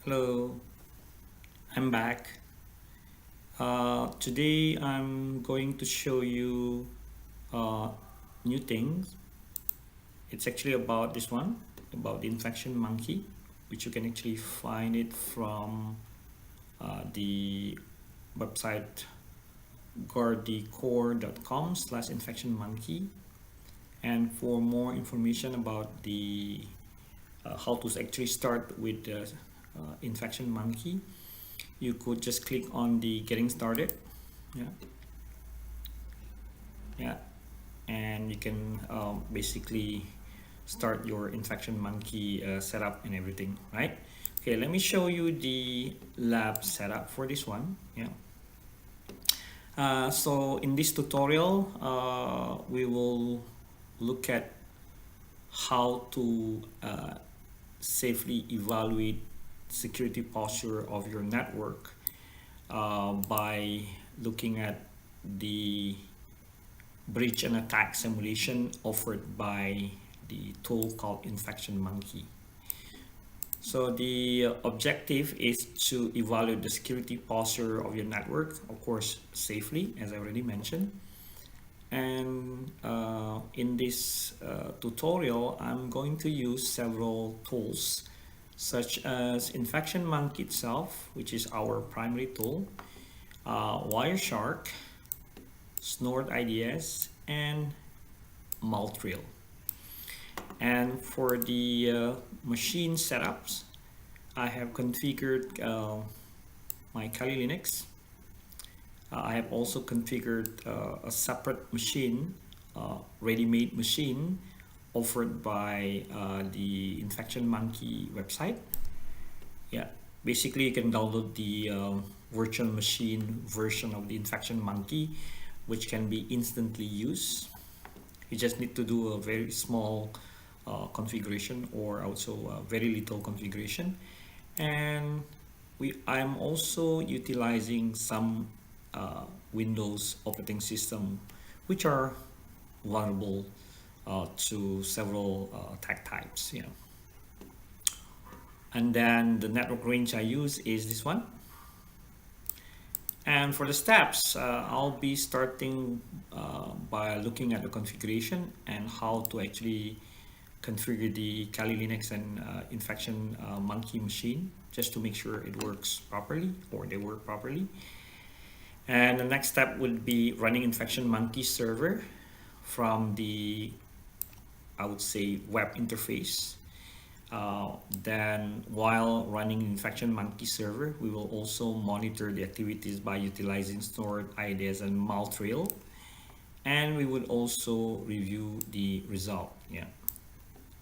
Hello, I'm back. Today I'm going to show you uh, new things. It's actually about this one, about the infection monkey, which you can actually find it from the website guardicore.com/infection monkey. And for more information about the how to actually start with the infection monkey, you could just click on the getting started. Yeah, yeah, and you can basically start your infection monkey setup and everything, right? Okay, let me show you the lab setup for this one. Yeah. So in this tutorial, we will look at how to safely evaluate security posture of your network by looking at the breach and attack simulation offered by the tool called Infection Monkey. So the objective is to evaluate the security posture of your network, of course, safely, as I already mentioned. And in this tutorial, I'm going to use several tools, such as Infection Monkey itself, which is our primary tool, Wireshark, Snort IDS, and Maltrail. And for the machine setups, I have configured my Kali Linux. I have also configured a separate machine, ready-made machine offered by the Infection Monkey website. Yeah, basically you can download the virtual machine version of the Infection Monkey, which can be instantly used. You just need to do a very small configuration, or also very little configuration. And I'm also utilizing some Windows operating system which are vulnerable to several attack types. And then the network range I use is this one. And for the steps, I'll be starting by looking at the configuration and how to actually configure the Kali Linux and Infection Monkey machine, just to make sure it works properly, or they work properly. And the next step would be running Infection Monkey server from the, I would say, web interface. Then while running Infection Monkey server, we will also monitor the activities by utilizing Snort, IDS, and Maltrail. And we would also review the result. Yeah.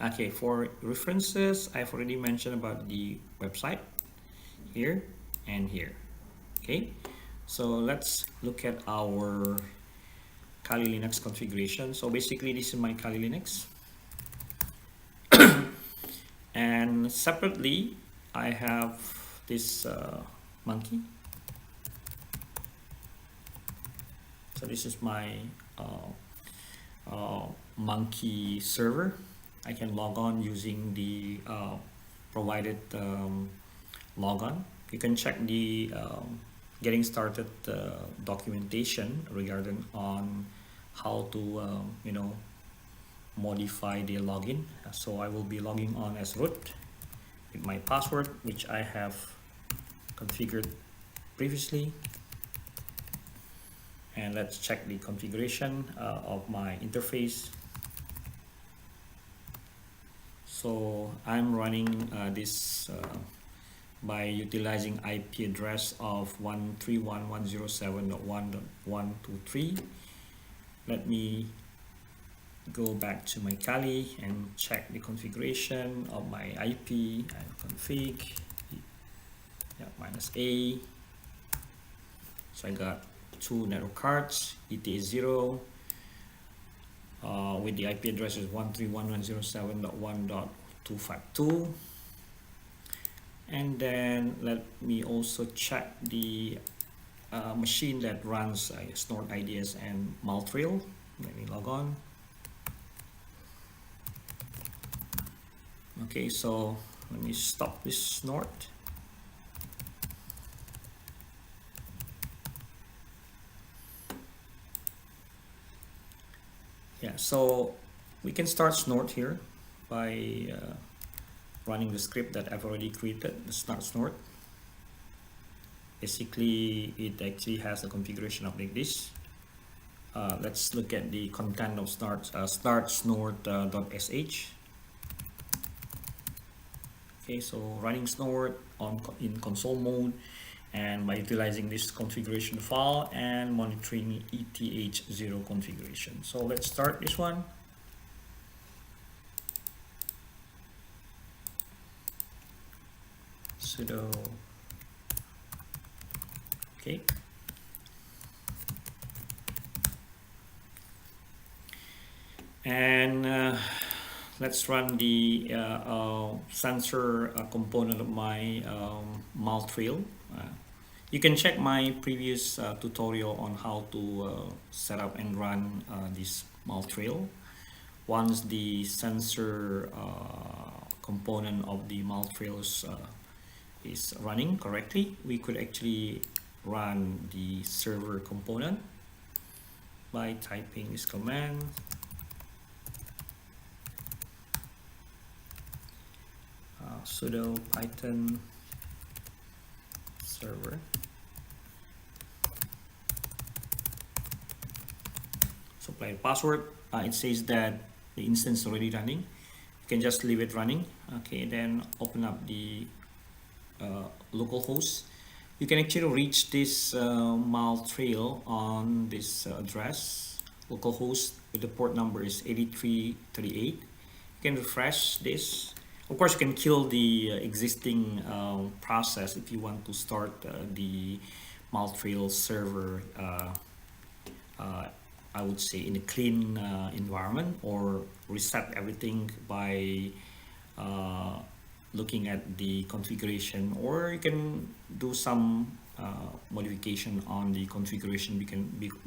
Okay, for references, I've already mentioned about the website here and here. Okay, so let's look at our Kali Linux configuration. So basically, this is my Kali Linux. And separately, I have this monkey. So this is my monkey server. I can log on using the provided logon. You can check the getting started documentation regarding on how to modify the login. So I will be logging on as root with my password, which I have configured previously. And let's check the configuration of my interface. So I'm running this by utilizing IP address of 131.107.1.123. Let me go back to my Kali and check the configuration of my IP and config. Yeah, -A. So I got two network cards, ETA0 with the IP address is 131.107.1.252. And then let me also check the machine that runs Snort IDS and Maltrail. Let me log on. Okay, so let me stop this Snort. Yeah, so we can start snort here by running the script that I've already created, the start snort. Basically, it actually has a configuration of like this. Let's look at the content of start snort.sh. Okay, so running snort in console mode, and by utilizing this configuration file and monitoring ETH0 configuration. So let's start this one. Sudo. Okay. And let's run the sensor component of my mal trail. You can check my previous tutorial on how to set up and run this mal trail. Once the sensor component of the mal trails is running correctly, we could actually run the server component by typing this command. Sudo python server. Supply password. It says that the instance is already running. You can just leave it running. Okay, then open up the localhost. You can actually reach this mal trail on this address. Localhost with the port number is 8338. You can refresh this. Of course, you can kill the existing process if you want to start the mal trail server, I would say, in a clean environment, or reset everything by looking at the configuration, or you can do some modification on the configuration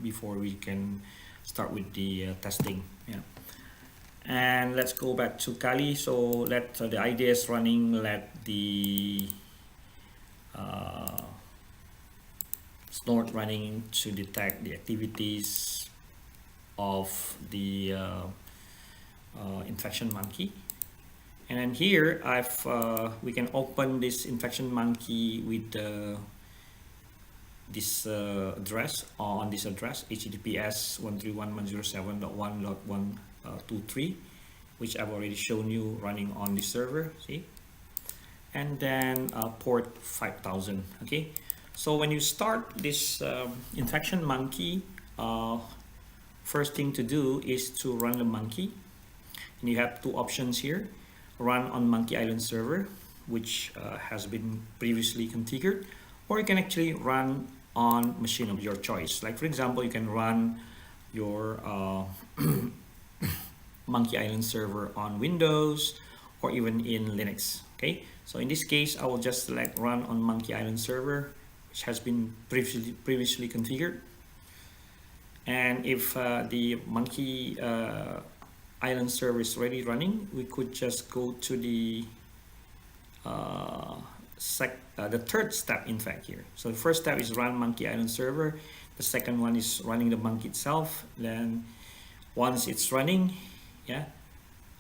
before we can start with the testing. Yeah. And let's go back to Kali. So let the IDE is running, let the snort running to detect the activities of the infection monkey. And then here we can open this infection monkey with this address, on this address, https 131.107.1.123, which I've already shown you running on the server. See, and then port 5000. Okay, so when you start this infection monkey, first thing to do is to run the monkey, and you have two options here: run on Monkey Island server, which has been previously configured, or you can actually run on machine of your choice. Like for example, you can run your Monkey Island server on Windows or even in Linux. Okay, so in this case, I will just select run on Monkey Island server, which has been previously configured. And if the Monkey Island server is already running, we could just go to the third step, in fact, here. So the first step is run Monkey Island server. The second one is running the monkey itself. Then once it's running, yeah,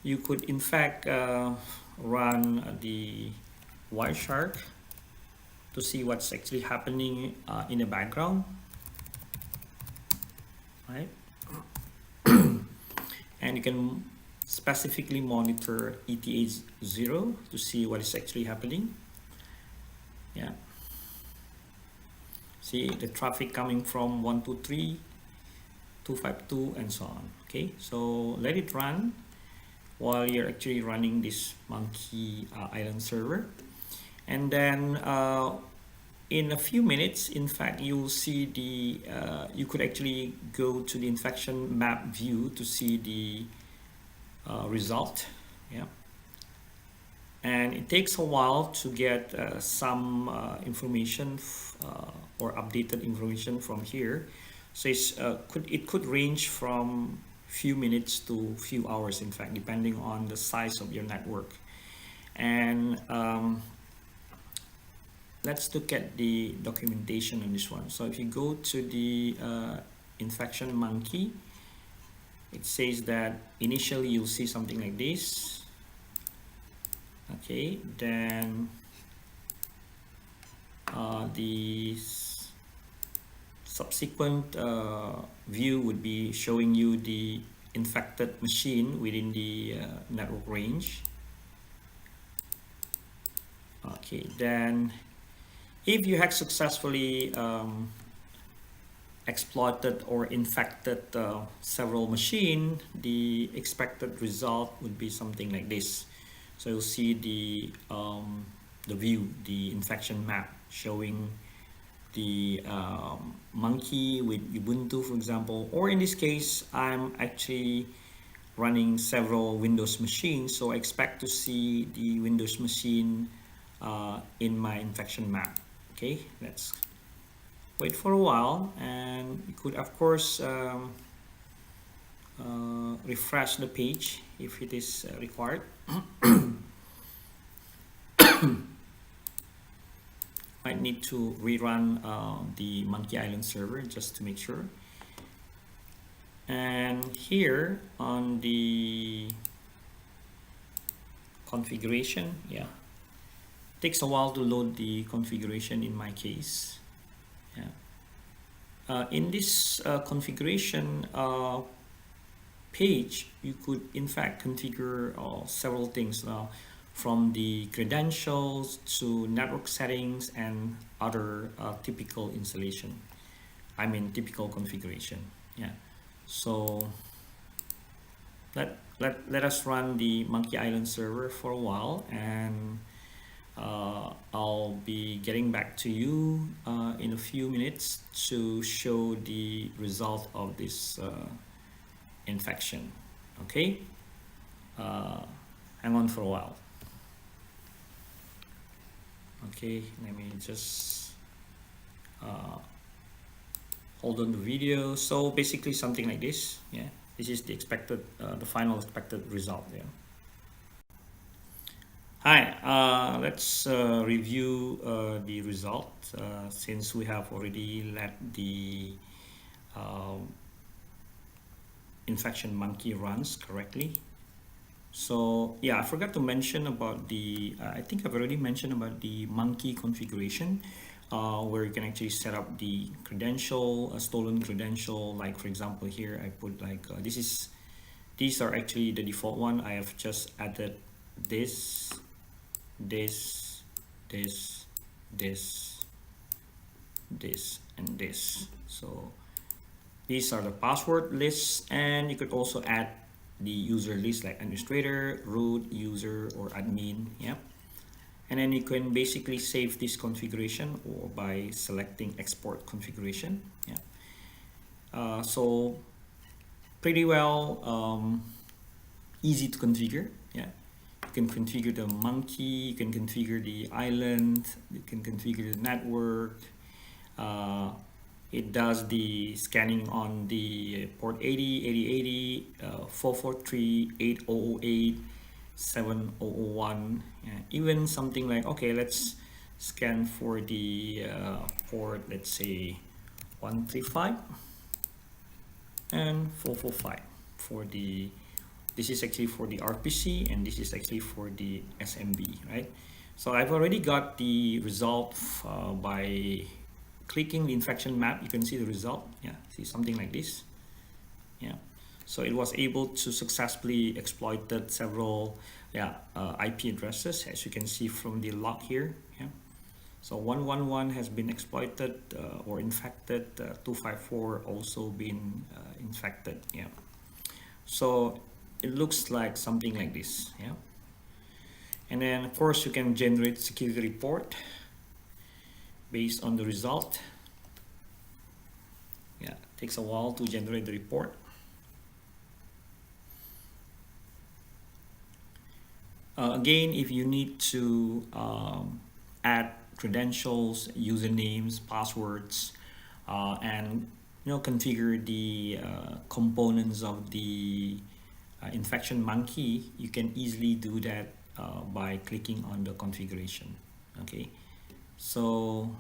you could in fact run the Wireshark to see what's actually happening in the background, right? And you can specifically monitor ETH0 to see what is actually happening. Yeah. See the traffic coming from 123, 252, and so on. Okay, so let it run while you're actually running this Monkey Island server. And then in a few minutes, in fact, you'll see the you could actually go to the infection map view to see the result. Yeah, and it takes a while to get some information or updated information from here. So it could range from few minutes to few hours, in fact, depending on the size of your network. And let's look at the documentation on this one. So if you go to the infection monkey, it says that initially you'll see something like this. Okay, then the subsequent view would be showing you the infected machine within the network range. Okay, then if you had successfully exploited or infected several machines, the expected result would be something like this. So you'll see the view, the infection map, showing the monkey with Ubuntu, for example, or in this case, I'm actually running several Windows machines, so I expect to see the Windows machine in my infection map. Okay, let's wait for a while, and you could of course refresh the page if it is required. Might need to rerun the Monkey Island server just to make sure. And here on the configuration, yeah, takes a while to load the configuration in my case. Yeah. In this configuration page, you could in fact configure several things now, from the credentials to network settings and other typical installation. I mean typical configuration. Yeah. So let us run the Monkey Island server for a while, and I'll be getting back to you in a few minutes to show the result of this infection. Okay, hang on for a while. Okay, let me just hold on the video. So basically something like this. Yeah, this is the expected the final expected result. Yeah. Hi, let's review the result since we have already let the infection monkey runs correctly. So yeah, I forgot to mention about the I think I've already mentioned about the monkey configuration, where you can actually set up the credential, a stolen credential. Like for example here I put like these are actually the default one. I have just added this, this, this, and this. So these are the password lists, and you could also add the user list like administrator, root, user, or admin. Yeah, and then you can basically save this configuration or by selecting export configuration. Yeah, so pretty well easy to configure. Yeah, you can configure the monkey, you can configure the island, you can configure the network. It does the scanning on the port 80, 8080, 443, 8008, 7001. Yeah, even something like, okay, let's scan for the port, let's say 135 and 445 for the, this is actually for the RPC, and this is actually for the SMB, right? So I've already got the result by clicking the infection map. You can see the result. Yeah, see something like this. Yeah, so it was able to successfully exploited several IP addresses, as you can see from the log here. Yeah, so 111 has been exploited or infected. 254 also been infected. Yeah, so it looks like something like this. Yeah, and then of course you can generate security report based on the result. Yeah, it takes a while to generate the report. Again, if you need to add credentials, usernames, passwords, and configure the components of the infection monkey, you can easily do that by clicking on the configuration. Okay, so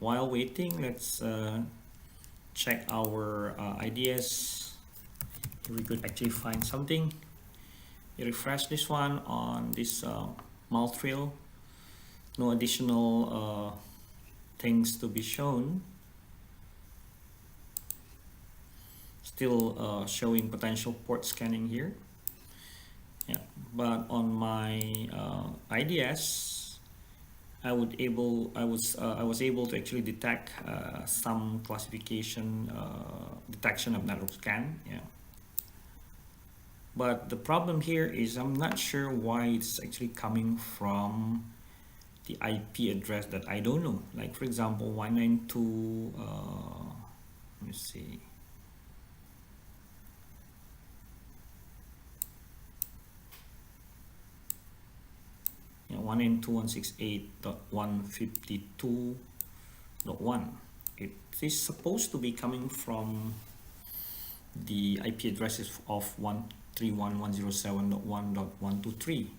while waiting, let's check our IDS we could actually find something. You refresh this one on this trail. No additional things to be shown. Still showing potential port scanning here. Yeah, but on my IDS, I was able to actually detect some classification detection of network scan. Yeah, but the problem here is I'm not sure why it's actually coming from the IP address that I don't know. Like for example, 192. Let me see. Yeah, 192.168.152.1. It is supposed to be coming from the IP addresses of 131.107.1.123.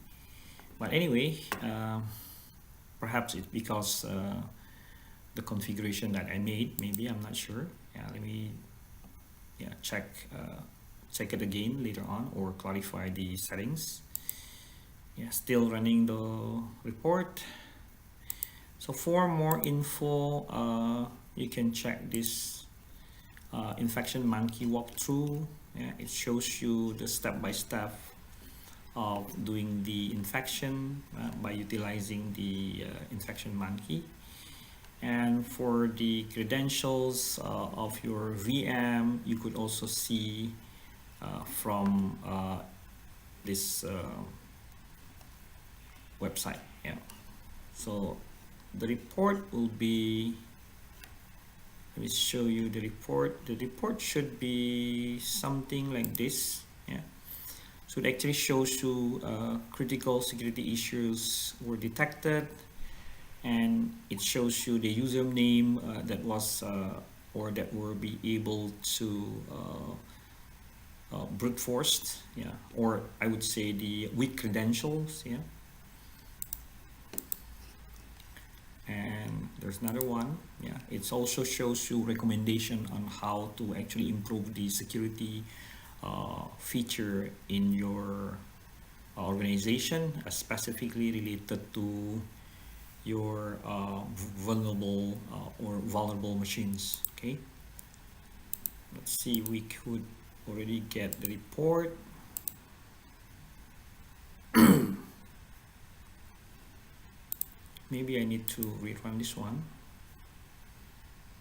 But anyway, perhaps it's because the configuration that I made. Maybe I'm not sure. Yeah, let me check it again later on or clarify the settings. Yeah, still running the report. So for more info, you can check this infection monkey walkthrough. Yeah, it shows you the step-by-step of doing the infection by utilizing the infection monkey. And for the credentials of your VM, you could also see from this website. Yeah, so the report will be, let me show you the report. The report should be something like this. Yeah, so it actually shows you critical security issues were detected, and it shows you the username that was or that were be able to brute forced. Yeah, or I would say the weak credentials. Yeah. And there's another one. Yeah, it also shows you recommendation on how to actually improve the security feature in your organization, specifically related to your vulnerable or vulnerable machines. Okay, let's see, we could already get the report. Maybe I need to rerun this one.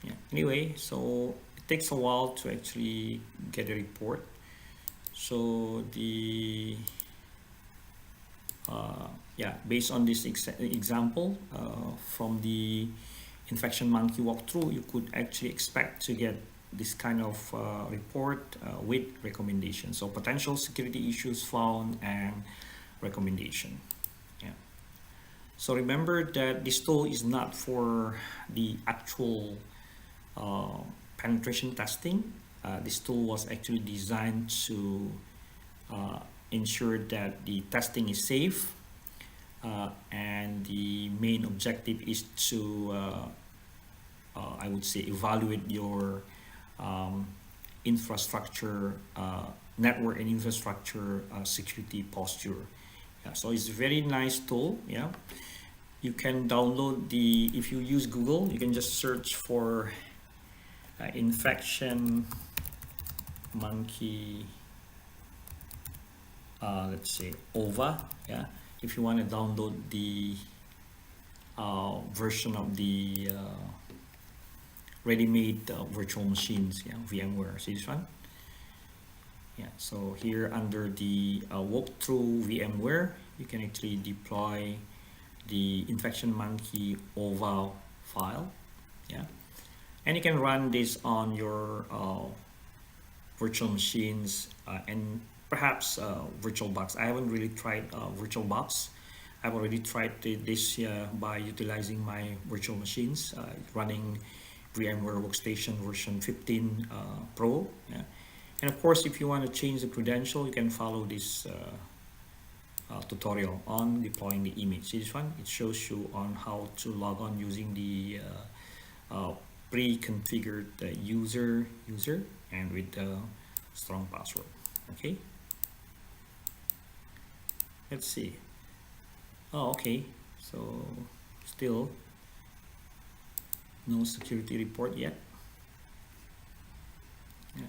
Yeah, anyway, so it takes a while to actually get a report. So the based on this example from the infection monkey walkthrough, you could actually expect to get this kind of report with recommendation. So potential security issues found and recommendation. Yeah. So remember that this tool is not for the actual penetration testing. This tool was actually designed to ensure that the testing is safe, and the main objective is to I would say evaluate your infrastructure, network and infrastructure security posture. Yeah, so it's a very nice tool. Yeah, you can download the, if you use Google, you can just search for infection monkey, let's say OVA. Yeah, if you want to download the version of the ready-made virtual machines, yeah, VMware. See this one? Yeah, so here under the walkthrough VMware, you can actually deploy the infection monkey OVA file. Yeah, and you can run this on your virtual machines and perhaps VirtualBox. I haven't really tried VirtualBox. I've already tried this by utilizing my virtual machines, running VMware Workstation version 15 Pro. Yeah. And of course, if you want to change the credential, you can follow this tutorial on deploying the image. See this one? It shows you on how to log on using the pre-configured user and with the strong password. Okay, let's see. Oh, okay, so still no security report yet. Yeah.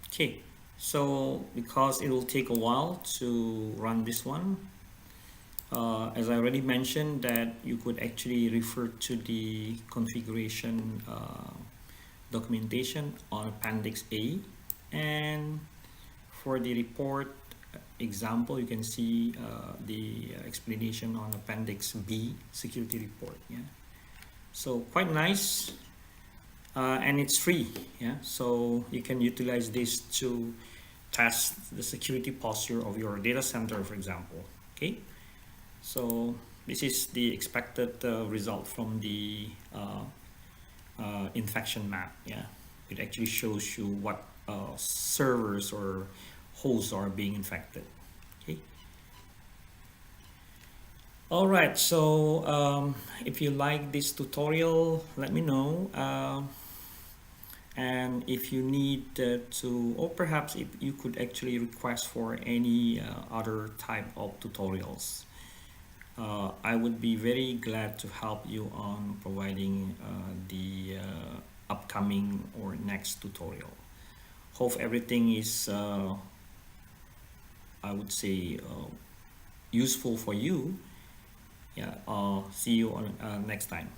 Okay, so because it will take a while to run this one, as I already mentioned, that you could actually refer to the configuration documentation on Appendix A, and for the report example, you can see the explanation on Appendix B, security report. Yeah, so quite nice, and it's free. Yeah, so you can utilize this to test the security posture of your data center, for example. Okay, so this is the expected result from the infection map. Yeah, it actually shows you what servers or hosts are being infected. Okay. All right. So if you like this tutorial, let me know. And if you need to, or perhaps if you could actually request for any other type of tutorials, I would be very glad to help you on providing the upcoming or next tutorial. Hope everything is, I would say, useful for you. Yeah, see you on next time.